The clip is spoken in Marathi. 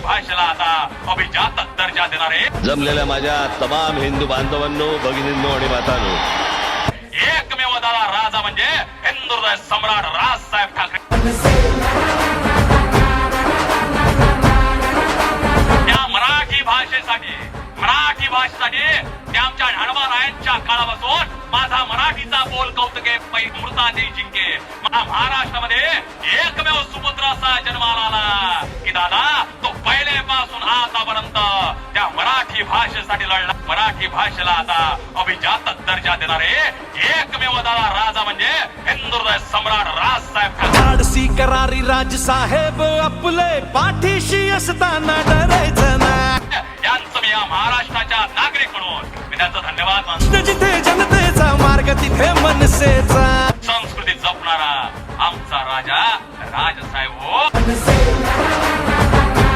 भाषेला आता अभिजात दर्जा देणारे जमलेल्या माझ्या तमाम हिंदू बांधवांनो, भगिनींनो आणि मातांनो, एकमेव दादा राजा म्हणजे हिंदुहृदय सम्राट राजसाहेब ठाकरे. त्या मराठी भाषेसाठी त्या आमच्या ढाणवारायांच्या काळापासून माझा मराठीचा बोल कौतुके मृताने जिंके. महाराष्ट्रामध्ये एकमेव सुपुत्र असा जन्माला आला की दादा तो पहिलेपासून आतापर्यंत त्या मराठी भाषेसाठी लढला. मराठी भाषेला आता अभिजात दर्जा देणारे एकमेव दादा राजा म्हणजे हिंदुहृदय सम्राट राजसाहेब ठाकरे. धाडसी करारी राजसाहेब आपले पाठीशी असताना डरायचं ना. यांचं मी या महाराष्ट्राच्या नागरिक म्हणून मी त्यांचा धन्यवाद मानतो. जिथे जनतेचा मार्ग तिथे मनसेचा संस्कृती जपणारा आमचा राजा राजसाहेब हो.